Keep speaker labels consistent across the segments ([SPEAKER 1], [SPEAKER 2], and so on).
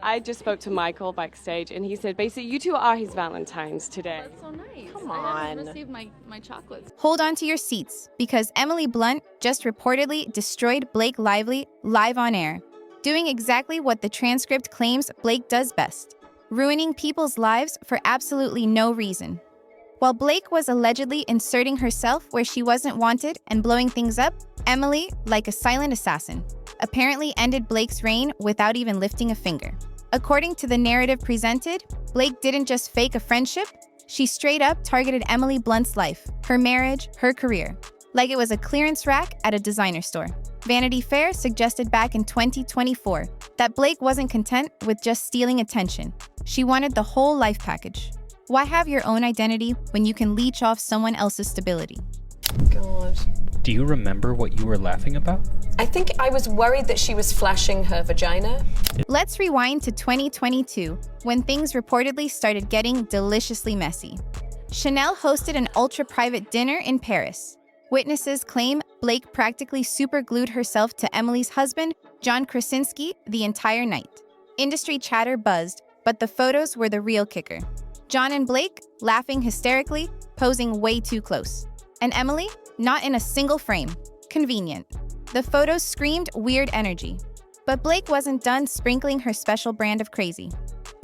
[SPEAKER 1] I just spoke to Michael backstage, and he said basically you two are his Valentines today.
[SPEAKER 2] That's so nice.
[SPEAKER 3] Come
[SPEAKER 2] I haven't
[SPEAKER 3] on.
[SPEAKER 2] received my chocolates.
[SPEAKER 4] Hold on to your seats, because Emily Blunt just reportedly destroyed Blake Lively live on air, doing exactly what the transcript claims Blake does best, ruining people's lives for absolutely no reason. While Blake was allegedly inserting herself where she wasn't wanted and blowing things up, Emily, like a silent assassin, apparently ended Blake's reign without even lifting a finger. According to the narrative presented, Blake didn't just fake a friendship, she straight up targeted Emily Blunt's life, her marriage, her career, like it was a clearance rack at a designer store. Vanity Fair suggested back in 2024 that Blake wasn't content with just stealing attention. She wanted the whole life package. Why have your own identity when you can leech off someone else's stability?
[SPEAKER 3] God.
[SPEAKER 5] Do you remember what you were laughing about?
[SPEAKER 3] I think I was worried that she was flashing her vagina.
[SPEAKER 4] Let's rewind to 2022, when things reportedly started getting deliciously messy. Chanel hosted an ultra-private dinner in Paris. Witnesses claim Blake practically superglued herself to Emily's husband, John Krasinski, the entire night. Industry chatter buzzed, but the photos were the real kicker. John and Blake, laughing hysterically, posing way too close. And Emily, not in a single frame. Convenient. The photos screamed weird energy. But Blake wasn't done sprinkling her special brand of crazy.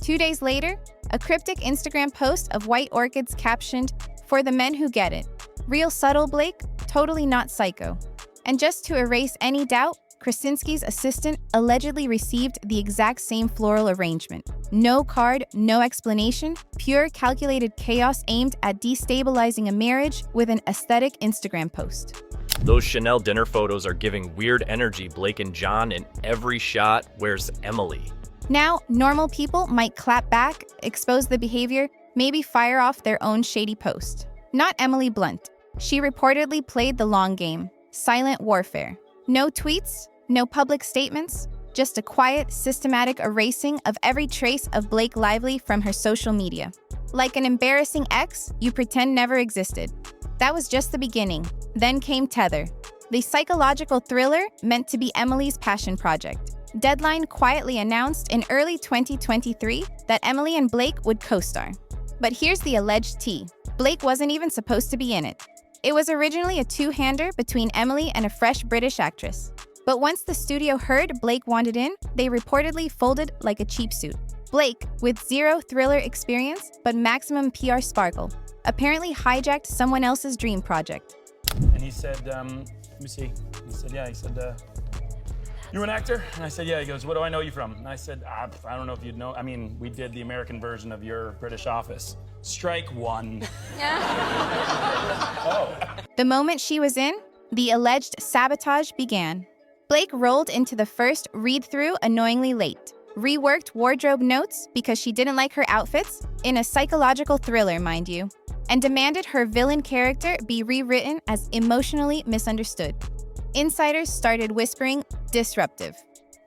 [SPEAKER 4] 2 days later, a cryptic Instagram post of white orchids captioned, "For the men who get it. Real subtle Blake, totally not psycho." And just to erase any doubt, Krasinski's assistant allegedly received the exact same floral arrangement. No card, no explanation, pure calculated chaos aimed at destabilizing a marriage with an aesthetic Instagram post.
[SPEAKER 6] Those Chanel dinner photos are giving weird energy. Blake and John in every shot. Where's Emily?
[SPEAKER 4] Now, normal people might clap back, expose the behavior, maybe fire off their own shady post. Not Emily Blunt. She reportedly played the long game. Silent warfare. No tweets, no public statements, just a quiet, systematic erasing of every trace of Blake Lively from her social media. Like an embarrassing ex you pretend never existed. That was just the beginning. Then came Tether, the psychological thriller meant to be Emily's passion project. Deadline quietly announced in early 2023 that Emily and Blake would co-star. But here's the alleged tea. Blake wasn't even supposed to be in it. It was originally a two-hander between Emily and a fresh British actress. But once the studio heard Blake wanted in, they reportedly folded like a cheap suit. Blake, with zero thriller experience but maximum PR sparkle, apparently hijacked someone else's dream project.
[SPEAKER 7] And he said, let me see. He said, yeah, he said, you an actor? And I said, yeah. He goes, what do I know you from? And I said, I don't know if you'd know. I mean, we did the American version of your British Office. Strike one. Oh.
[SPEAKER 4] The moment she was in, the alleged sabotage began. Blake rolled into the first read-through annoyingly late, reworked wardrobe notes because she didn't like her outfits, in a psychological thriller, mind you, and demanded her villain character be rewritten as emotionally misunderstood. Insiders started whispering, disruptive.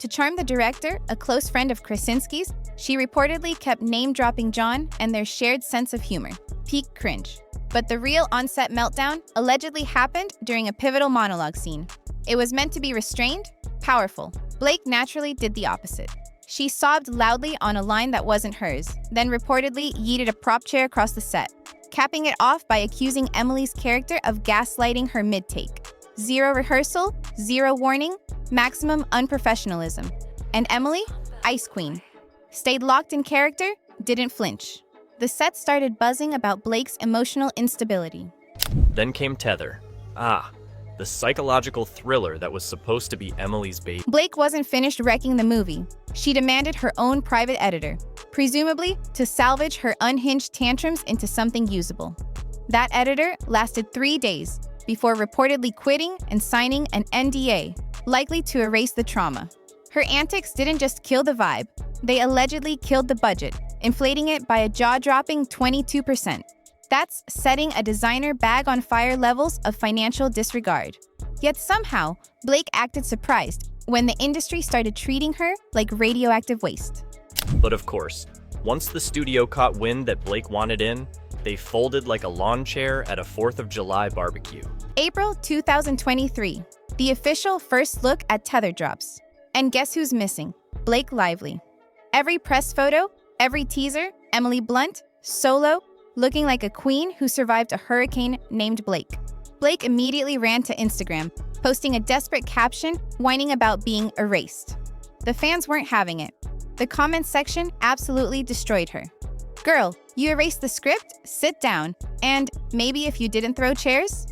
[SPEAKER 4] To charm the director, a close friend of Krasinski's, she reportedly kept name-dropping John and their shared sense of humor. Peak cringe. But the real on-set meltdown allegedly happened during a pivotal monologue scene. It was meant to be restrained, powerful. Blake naturally did the opposite. She sobbed loudly on a line that wasn't hers, then reportedly yeeted a prop chair across the set, capping it off by accusing Emily's character of gaslighting her mid-take. Zero rehearsal, zero warning, maximum unprofessionalism. And Emily, Ice Queen, stayed locked in character, didn't flinch. The set started buzzing about Blake's emotional instability.
[SPEAKER 6] Then came Tether. The psychological thriller that was supposed to be Emily's baby.
[SPEAKER 4] Blake wasn't finished wrecking the movie. She demanded her own private editor, presumably to salvage her unhinged tantrums into something usable. That editor lasted 3 days before reportedly quitting and signing an NDA, likely to erase the trauma. Her antics didn't just kill the vibe, they allegedly killed the budget, inflating it by a jaw-dropping 22%. That's setting a designer bag on fire levels of financial disregard. Yet somehow, Blake acted surprised when the industry started treating her like radioactive waste.
[SPEAKER 6] But of course, once the studio caught wind that Blake wanted in, they folded like a lawn chair at a 4th of July barbecue.
[SPEAKER 4] April 2023, the official first look at Tether drops. And guess who's missing? Blake Lively. Every press photo, every teaser, Emily Blunt, solo, looking like a queen who survived a hurricane named Blake. Blake immediately ran to Instagram, posting a desperate caption whining about being erased. The fans weren't having it. The comments section absolutely destroyed her. Girl, you erased the script? Sit down. And maybe if you didn't throw chairs?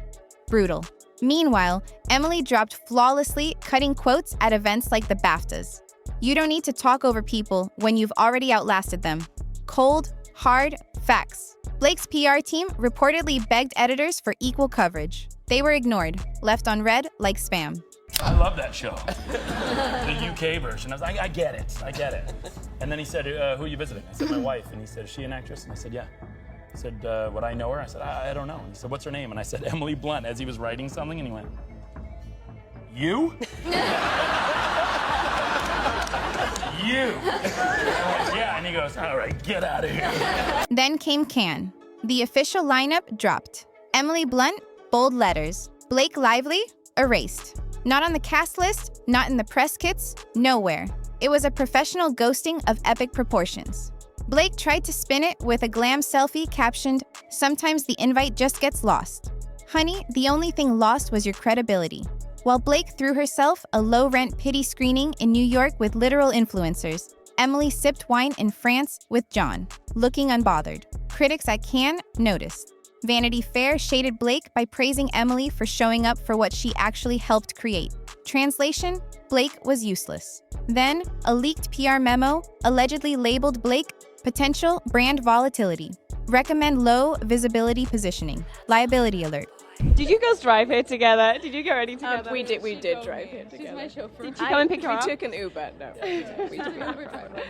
[SPEAKER 4] Brutal. Meanwhile, Emily dropped flawlessly, cutting quotes at events like the BAFTAs. You don't need to talk over people when you've already outlasted them. Cold, hard, facts. Blake's PR team reportedly begged editors for equal coverage. They were ignored, left on red like spam.
[SPEAKER 7] I love that show. The UK version. I was like, I get it. And then he said, who are you visiting? I said, my wife. And he said, is she an actress? And I said, yeah. He said, would I know her? I said, I don't know. And he said, what's her name? And I said, Emily Blunt, as he was writing something. And he went, you? You. Yeah, and he goes, all right, get out of here.
[SPEAKER 4] Then came Cannes. The official lineup dropped. Emily Blunt, bold letters. Blake Lively, erased. Not on the cast list, not in the press kits, nowhere. It was a professional ghosting of epic proportions. Blake tried to spin it with a glam selfie captioned, "Sometimes the invite just gets lost." Honey, the only thing lost was your credibility. While Blake threw herself a low-rent pity screening in New York with literal influencers, Emily sipped wine in France with John, looking unbothered. Critics at Cannes noticed. Vanity Fair shaded Blake by praising Emily for showing up for what she actually helped create. Translation: Blake was useless. Then, a leaked PR memo allegedly labeled Blake potential brand volatility. Recommend low visibility positioning. Liability alert.
[SPEAKER 1] Did you girls drive here together? Did you get ready together?
[SPEAKER 3] We did drive here together.
[SPEAKER 1] She's my chauffeur. Did you come and pick her up?
[SPEAKER 3] We took an Uber. No, we took an Uber.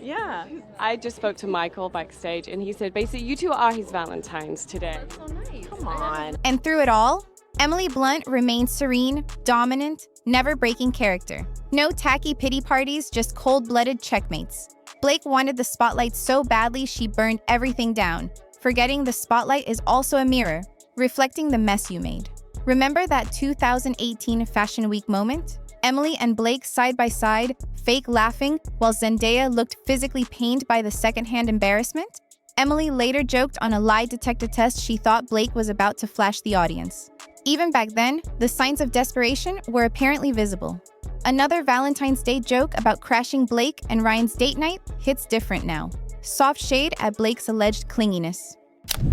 [SPEAKER 1] Yeah. I just spoke to Michael backstage, and he said basically you two are his Valentines today.
[SPEAKER 3] So nice. Come on.
[SPEAKER 4] And through it all, Emily Blunt remained serene, dominant, never breaking character. No tacky pity parties, just cold-blooded checkmates. Blake wanted the spotlight so badly she burned everything down, forgetting the spotlight is also a mirror, reflecting the mess you made. Remember that 2018 Fashion Week moment? Emily and Blake side by side, fake laughing, while Zendaya looked physically pained by the secondhand embarrassment? Emily later joked on a lie detector test she thought Blake was about to flash the audience. Even back then, the signs of desperation were apparently visible. Another Valentine's Day joke about crashing Blake and Ryan's date night hits different now. Soft shade at Blake's alleged clinginess.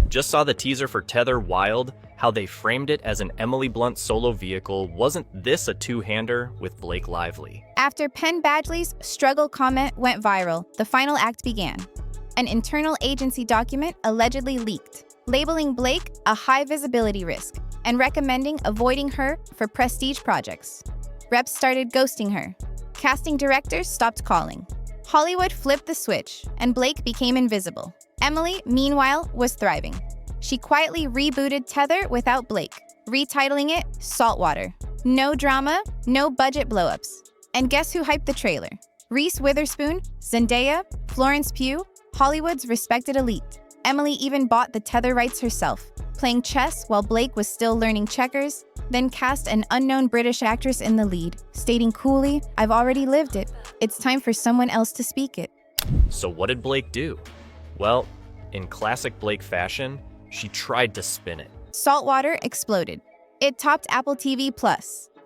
[SPEAKER 6] Just saw the teaser for Tether Wild. How they framed it as an Emily Blunt solo vehicle. Wasn't this a two-hander with Blake Lively?
[SPEAKER 4] After Penn Badgley's struggle comment went viral, the final act began. An internal agency document allegedly leaked, labeling Blake a high visibility risk and recommending avoiding her for prestige projects. Reps started ghosting her. Casting directors stopped calling. Hollywood flipped the switch, and Blake became invisible. Emily, meanwhile, was thriving. She quietly rebooted Tether without Blake, retitling it Saltwater. No drama, no budget blowups. And guess who hyped the trailer? Reese Witherspoon, Zendaya, Florence Pugh, Hollywood's respected elite. Emily even bought the Tether rights herself, playing chess while Blake was still learning checkers, then cast an unknown British actress in the lead, stating coolly, "I've already lived it. It's time for someone else to speak it."
[SPEAKER 6] So what did Blake do? Well, in classic Blake fashion, she tried to spin it.
[SPEAKER 4] Saltwater exploded. It topped Apple TV+.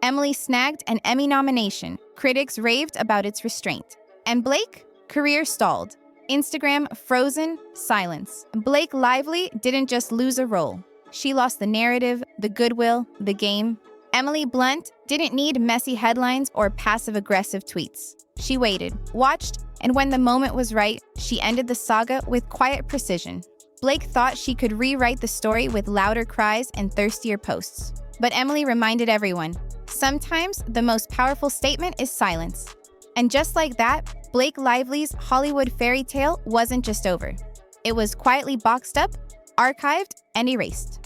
[SPEAKER 4] Emily snagged an Emmy nomination. Critics raved about its restraint. And Blake? Career stalled. Instagram frozen, silence. Blake Lively didn't just lose a role. She lost the narrative, the goodwill, the game. Emily Blunt didn't need messy headlines or passive-aggressive tweets. She waited, watched, and when the moment was right, she ended the saga with quiet precision. Blake thought she could rewrite the story with louder cries and thirstier posts. But Emily reminded everyone, sometimes the most powerful statement is silence. And just like that, Blake Lively's Hollywood fairy tale wasn't just over. It was quietly boxed up, archived, and erased.